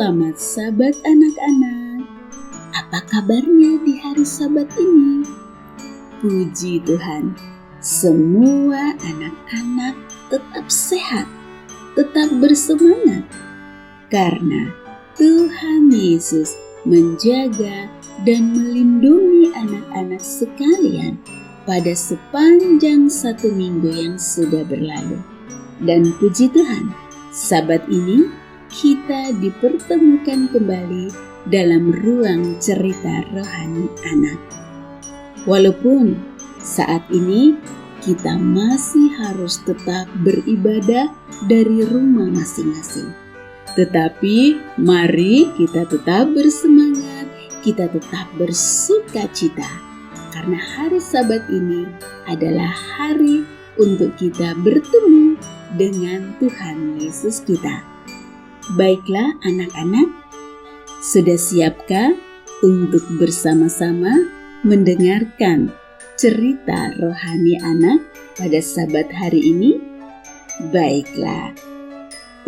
Selamat Sabat anak-anak. Apa kabarnya di hari Sabat ini? Puji Tuhan, semua anak-anak tetap sehat, tetap bersemangat. Karena Tuhan Yesus menjaga dan melindungi anak-anak sekalian pada sepanjang 1 minggu yang sudah berlalu. Dan puji Tuhan, Sabat ini kita dipertemukan kembali dalam ruang cerita rohani anak. Walaupun saat ini kita masih harus tetap beribadah dari rumah masing-masing, tetapi mari kita tetap bersemangat, kita tetap bersukacita, karena hari Sabat ini adalah hari untuk kita bertemu dengan Tuhan Yesus kita. Baiklah anak-anak, sudah siapkah untuk bersama-sama mendengarkan cerita rohani anak pada Sabat hari ini? Baiklah,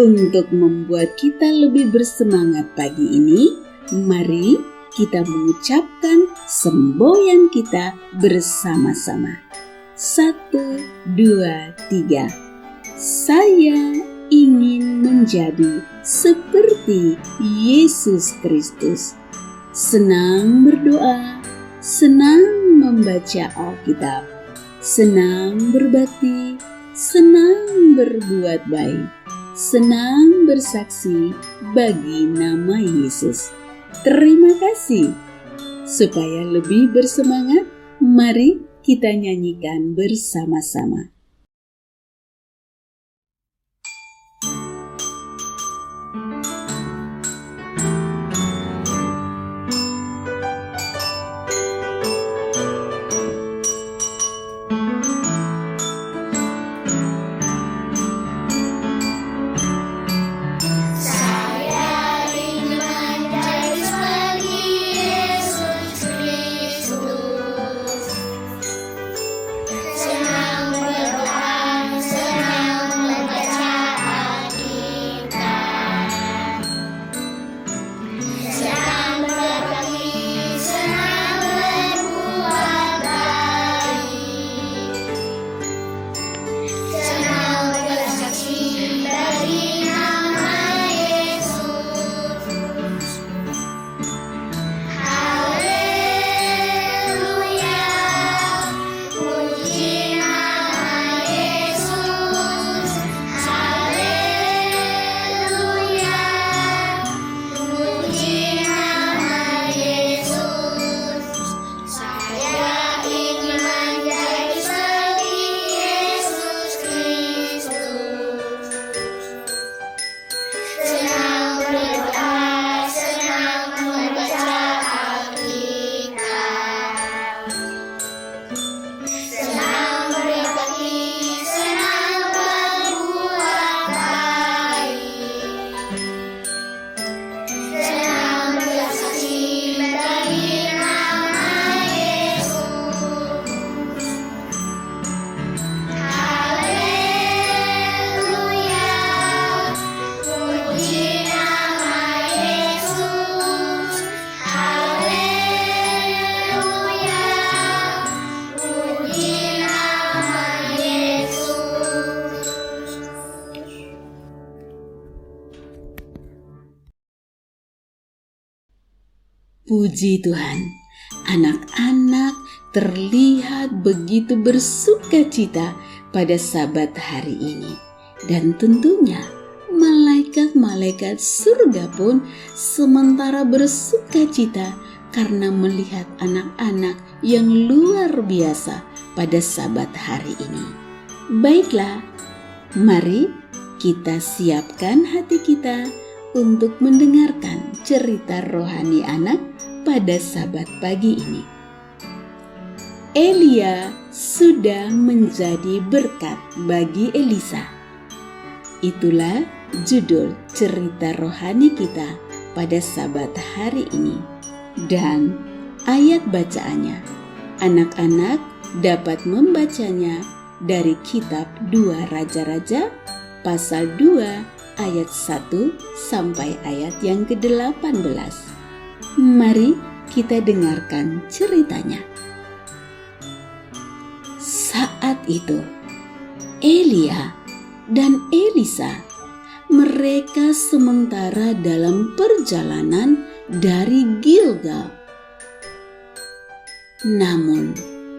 untuk membuat kita lebih bersemangat pagi ini, mari kita mengucapkan semboyan kita bersama-sama. 1, 2, 3. Saya ingin menjadi seperti Yesus Kristus. Senang berdoa, senang membaca Alkitab, senang berbakti, senang berbuat baik, senang bersaksi bagi nama Yesus. Terima kasih. Supaya lebih bersemangat, mari kita nyanyikan bersama-sama. Puji Tuhan, anak-anak terlihat begitu bersukacita pada Sabat hari ini. Dan tentunya malaikat-malaikat surga pun sementara bersukacita karena melihat anak-anak yang luar biasa pada Sabat hari ini. Baiklah, mari kita siapkan hati kita untuk mendengarkan cerita rohani anak pada Sabat pagi ini. Elia sudah menjadi berkat bagi Elisa. Itulah judul cerita rohani kita pada Sabat hari ini. Dan ayat bacaannya, anak-anak dapat membacanya dari kitab 2 Raja-Raja pasal 2 ayat 1 sampai ayat yang ke-18. Mari kita dengarkan ceritanya. Saat itu, Elia dan Elisa, mereka sementara dalam perjalanan dari Gilgal. Namun,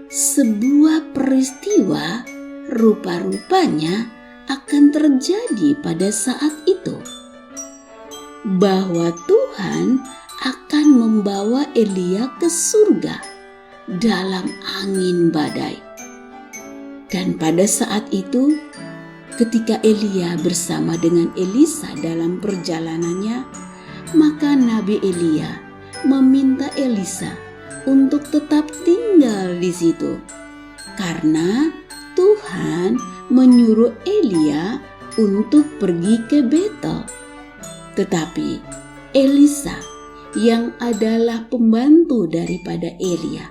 sebuah peristiwa rupa-rupanya akan terjadi pada saat itu, bahwa Tuhan akan membawa Elia ke surga dalam angin badai. Dan pada saat itu, ketika Elia bersama dengan Elisa dalam perjalanannya, maka Nabi Elia meminta Elisa untuk tetap tinggal di situ, karena Tuhan menyuruh Elia untuk pergi ke Betel. Tetapi Elisa, yang adalah pembantu daripada Elia,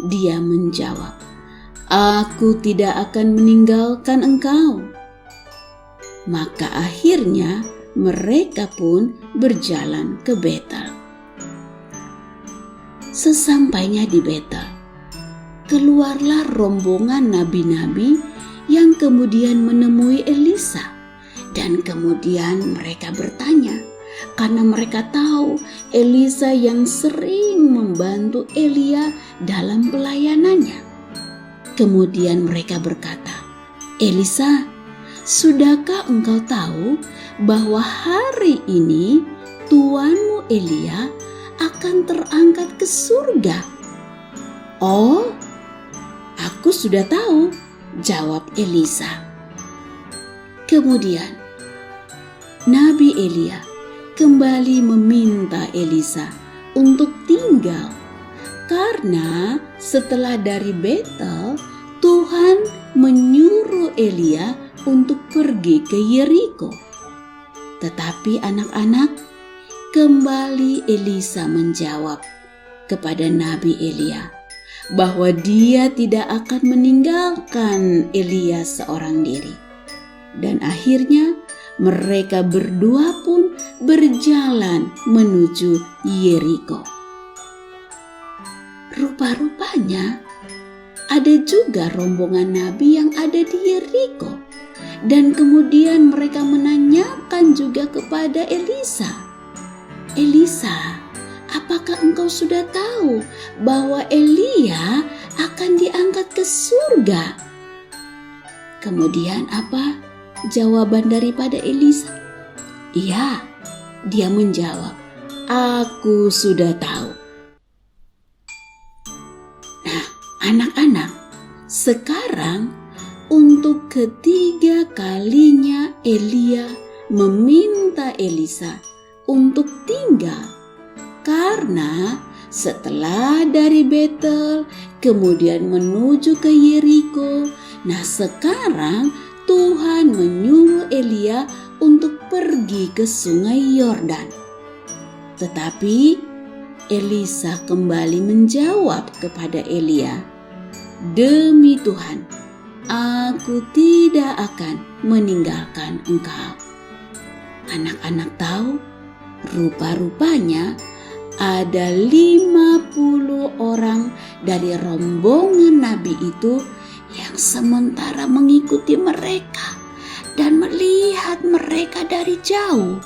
dia menjawab, "Aku tidak akan meninggalkan engkau." Maka akhirnya mereka pun berjalan ke Betel. Sesampainya di Betel, keluarlah rombongan nabi-nabi yang kemudian menemui Elisa. Dan kemudian mereka bertanya, karena mereka tahu Elisa yang sering membantu Elia dalam pelayanannya. Kemudian mereka berkata, "Elisa, sudahkah engkau tahu bahwa hari ini tuanmu Elia akan terangkat ke surga?" "Oh, aku sudah tahu," jawab Elisa. Kemudian Nabi Elia kembali meminta Elisa untuk tinggal, karena setelah dari Betel, Tuhan menyuruh Elia untuk pergi ke Yeriko. Tetapi anak-anak, kembali Elisa menjawab kepada Nabi Elia bahwa dia tidak akan meninggalkan Elia seorang diri. Dan akhirnya mereka berdua pun berjalan menuju Yeriko. Rupa-rupanya ada juga rombongan nabi yang ada di Yeriko. Dan kemudian mereka menanyakan juga kepada Elisa, "Elisa, apakah engkau sudah tahu bahwa Elia akan diangkat ke surga?" Kemudian apa jawaban daripada Elisa? "Iya," dia menjawab, "aku sudah tahu." Nah, anak-anak, sekarang untuk ketiga kalinya Elia meminta Elisa untuk tinggal, karena setelah dari Betel kemudian menuju ke Yeriko, nah sekarang Tuhan menyuruh Elia untuk pergi ke sungai Yordan. Tetapi Elisa kembali menjawab kepada Elia, "Demi Tuhan, aku tidak akan meninggalkan engkau." Anak-anak tahu, rupa-rupanya ada 50 orang dari rombongan nabi itu yang sementara mengikuti mereka dan melihat mereka dari jauh.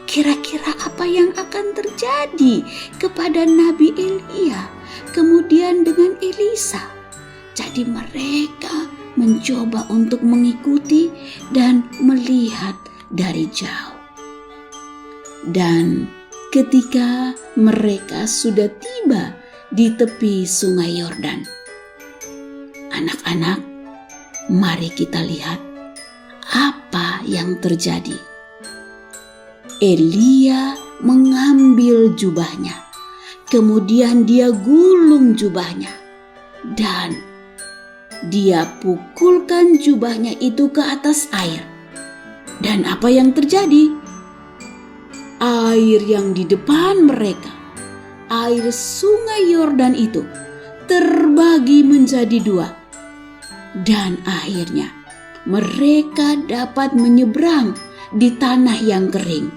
Kira-kira apa yang akan terjadi kepada Nabi Elia kemudian dengan Elisa. Jadi mereka mencoba untuk mengikuti dan melihat dari jauh. Dan ketika mereka sudah tiba di tepi sungai Yordan, anak-anak, mari kita lihat apa yang terjadi. Elia mengambil jubahnya, kemudian dia gulung jubahnya, dan dia pukulkan jubahnya itu ke atas air. Dan apa yang terjadi? Air yang di depan mereka, air sungai Yordan itu terbagi menjadi dua. Dan akhirnya mereka dapat menyeberang di tanah yang kering.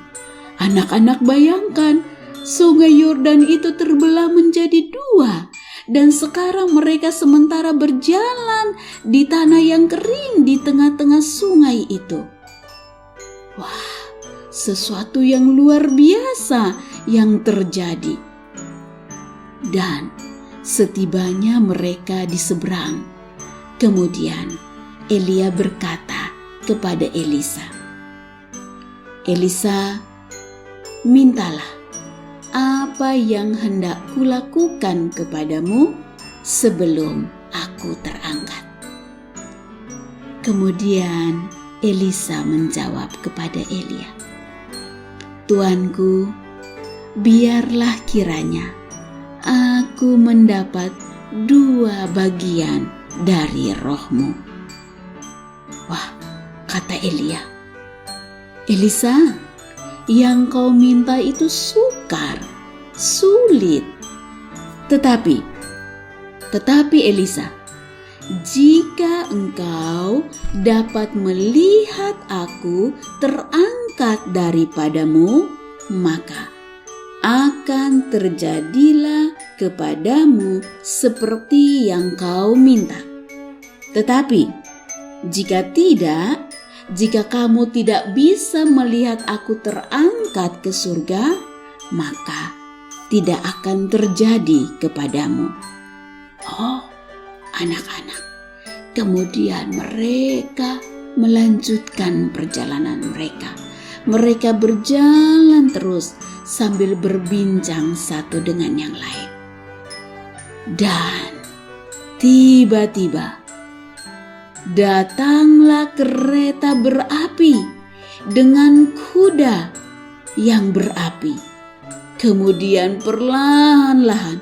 Anak-anak bayangkan, sungai Yordan itu terbelah menjadi dua, dan sekarang mereka sementara berjalan di tanah yang kering di tengah-tengah sungai itu. Wah, sesuatu yang luar biasa yang terjadi. Dan setibanya mereka di seberang, kemudian Elia berkata kepada Elisa, "Elisa, mintalah apa yang hendak kulakukan kepadamu sebelum aku terangkat." Kemudian Elisa menjawab kepada Elia, "Tuanku, biarlah kiranya aku mendapat 2 bagian dari rohmu." Wah, kata Elia, "Elisa, yang kau minta itu sukar, sulit. Tetapi Elisa, jika engkau dapat melihat aku terangkat daripadamu, maka akan terjadilah kepadamu seperti yang kau minta. Tetapi jika tidak, jika kamu tidak bisa melihat aku terangkat ke surga, maka tidak akan terjadi kepadamu." Oh, anak-anak, kemudian mereka melanjutkan perjalanan mereka. Mereka berjalan terus sambil berbincang satu dengan yang lain. Dan tiba-tiba datanglah kereta berapi dengan kuda yang berapi. Kemudian perlahan-lahan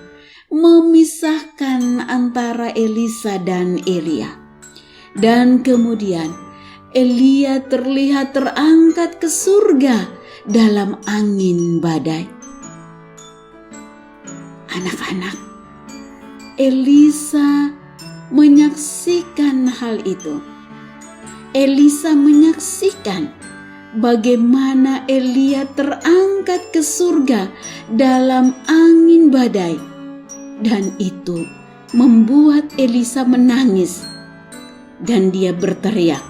memisahkan antara Elisa dan Elia. Dan kemudian Elia terlihat terangkat ke surga dalam angin badai. Anak-anak, Elisa menyaksikan hal itu. Elisa menyaksikan bagaimana Elia terangkat ke surga dalam angin badai. Dan itu membuat Elisa menangis. Dan dia berteriak,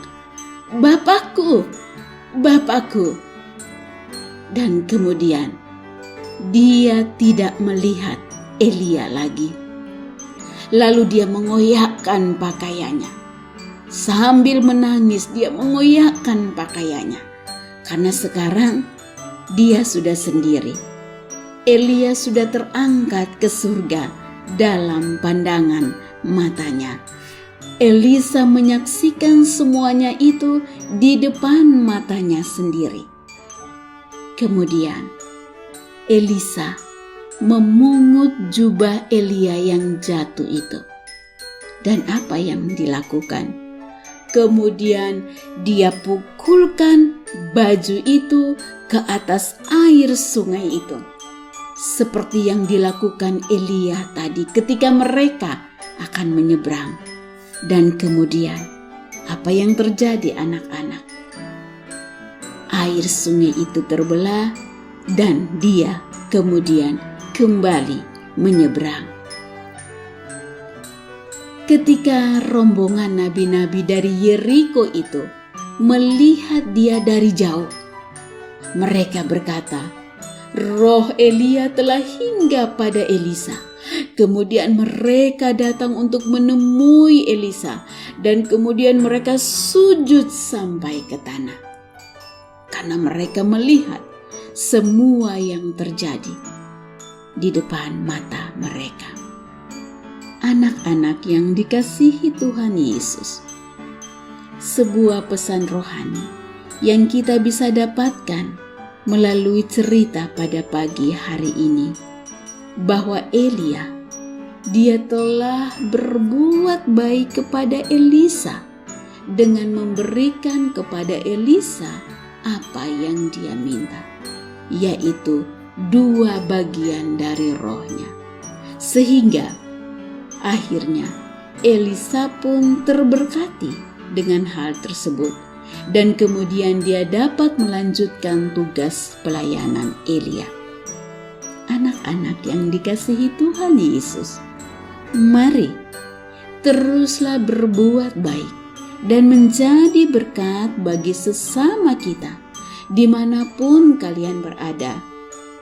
"Bapakku, Bapakku." Dan kemudian dia tidak melihat Elia lagi. Lalu dia mengoyakkan pakaiannya. Sambil menangis dia mengoyakkan pakaiannya. Karena sekarang dia sudah sendiri. Elia sudah terangkat ke surga dalam pandangan matanya. Elisa menyaksikan semuanya itu di depan matanya sendiri. Kemudian Elisa memungut jubah Elia yang jatuh itu. Dan apa yang dilakukan? Kemudian dia pukulkan baju itu ke atas air sungai itu. Seperti yang dilakukan Elia tadi ketika mereka akan menyeberang. Dan kemudian apa yang terjadi, anak-anak? Air sungai itu terbelah dan dia kemudian kembali menyeberang. Ketika rombongan nabi-nabi dari Yeriko itu melihat dia dari jauh, mereka berkata, "Roh Elia telah hingga pada Elisa." Kemudian mereka datang untuk menemui Elisa, dan kemudian mereka sujud sampai ke tanah. Karena mereka melihat semua yang terjadi di depan mata mereka. Anak-anak yang dikasihi Tuhan Yesus, sebuah pesan rohani yang kita bisa dapatkan melalui cerita pada pagi hari ini, bahwa Elia, dia telah berbuat baik kepada Elisa dengan memberikan kepada Elisa apa yang dia minta, yaitu 2 bagian dari rohnya. Sehingga akhirnya Elisa pun terberkati dengan hal tersebut, dan kemudian dia dapat melanjutkan tugas pelayanan Elia. Anak-anak yang dikasihi Tuhan Yesus, mari teruslah berbuat baik dan menjadi berkat bagi sesama kita dimanapun kalian berada,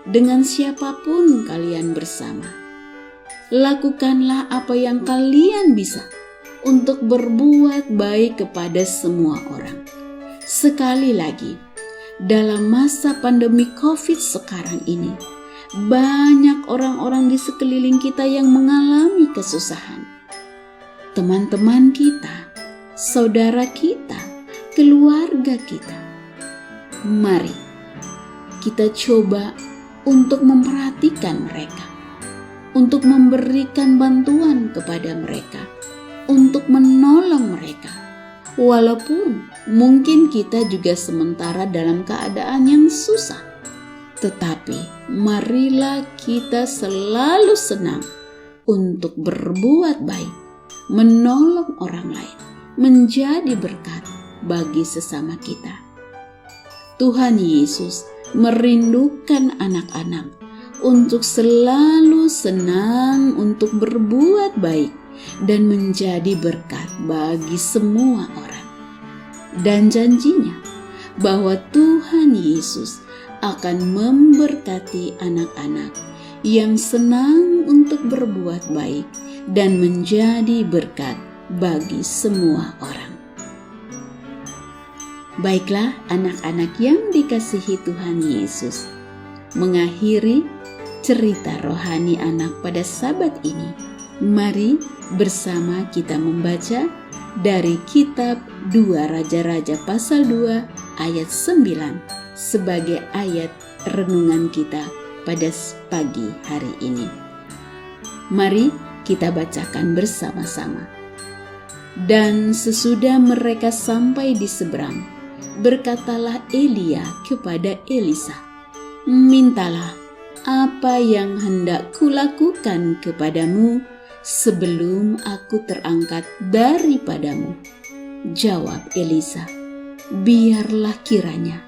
dengan siapapun kalian bersama. Lakukanlah apa yang kalian bisa untuk berbuat baik kepada semua orang. Sekali lagi, dalam masa pandemi COVID sekarang ini, banyak orang-orang di sekeliling kita yang mengalami kesusahan. Teman-teman kita, saudara kita, keluarga kita. Mari kita coba untuk memperhatikan mereka, untuk memberikan bantuan kepada mereka, untuk menolong mereka. Walaupun mungkin kita juga sementara dalam keadaan yang susah, tetapi marilah kita selalu senang untuk berbuat baik, menolong orang lain, menjadi berkat bagi sesama kita. Tuhan Yesus merindukan anak-anak untuk selalu senang untuk berbuat baik dan menjadi berkat bagi semua orang. Dan janjinya bahwa Tuhan Yesus akan memberkati anak-anak yang senang untuk berbuat baik dan menjadi berkat bagi semua orang. Baiklah anak-anak yang dikasihi Tuhan Yesus, mengakhiri cerita rohani anak pada Sabat ini, mari bersama kita membaca dari kitab 2 Raja-Raja pasal 2 ayat 9 sebagai ayat renungan kita pada pagi hari ini. Mari kita bacakan bersama-sama. Dan sesudah mereka sampai di seberang, berkatalah Elia kepada Elisa, "Mintalah apa yang hendak kulakukan kepadamu sebelum aku terangkat daripadamu." Jawab Elisa, "Biarlah kiranya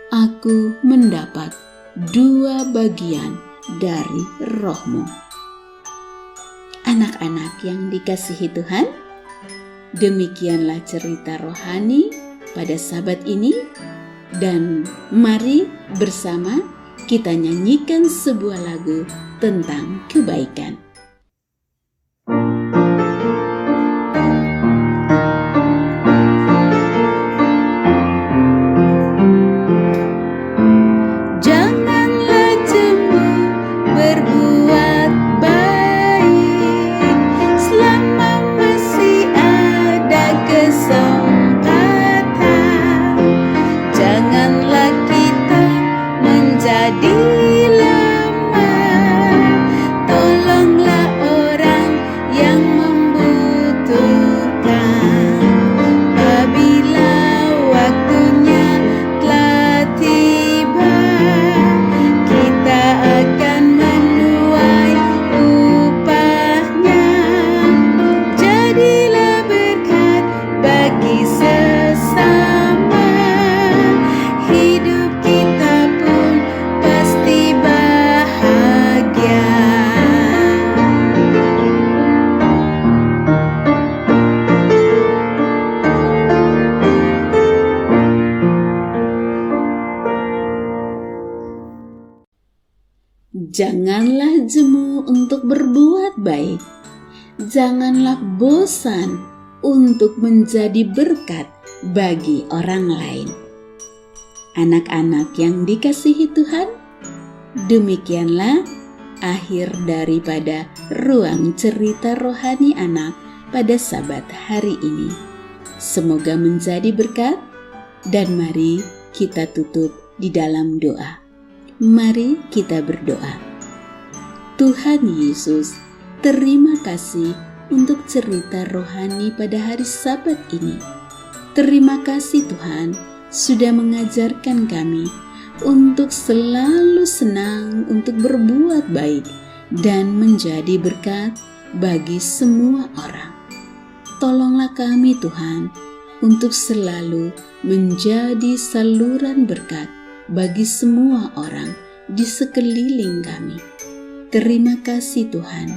aku mendapat 2 bagian dari rohmu." Anak-anak yang dikasihi Tuhan, demikianlah cerita rohani pada Sabat ini, dan mari bersama kita nyanyikan sebuah lagu tentang kebaikan. Janganlah jemu berbuat baik selama masih ada kesempatan. Janganlah kita menjadi lemah. Tolonglah orang yang membutuhkan. Apabila waktunya telah tiba, kita akan menuai upahnya. Jadilah berkat bagi sesama, hidup kita pun pasti bahagia. Janganlah jemu untuk berbuat baik. Janganlah bosan untuk menjadi berkat bagi orang lain. Anak-anak yang dikasihi Tuhan, demikianlah akhir daripada ruang cerita rohani anak pada Sabat hari ini. Semoga menjadi berkat, dan mari kita tutup di dalam doa. Mari kita berdoa. Tuhan Yesus, terima kasih untuk cerita rohani pada hari Sabat ini. Terima kasih Tuhan sudah mengajarkan kami untuk selalu senang untuk berbuat baik dan menjadi berkat bagi semua orang. Tolonglah kami Tuhan, untuk selalu menjadi saluran berkat bagi semua orang di sekeliling kami. Terima kasih Tuhan.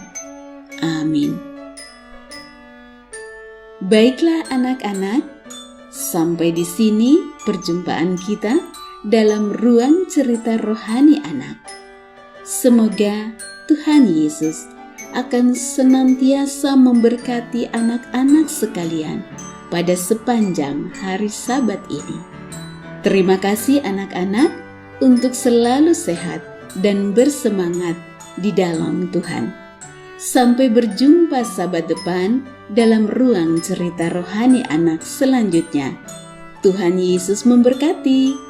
Amin. Baiklah anak-anak, sampai di sini perjumpaan kita dalam ruang cerita rohani anak. Semoga Tuhan Yesus akan senantiasa memberkati anak-anak sekalian pada sepanjang hari Sabat ini. Terima kasih anak-anak untuk selalu sehat dan bersemangat di dalam Tuhan. Sampai berjumpa Sabat depan dalam ruang cerita rohani anak selanjutnya. Tuhan Yesus memberkati.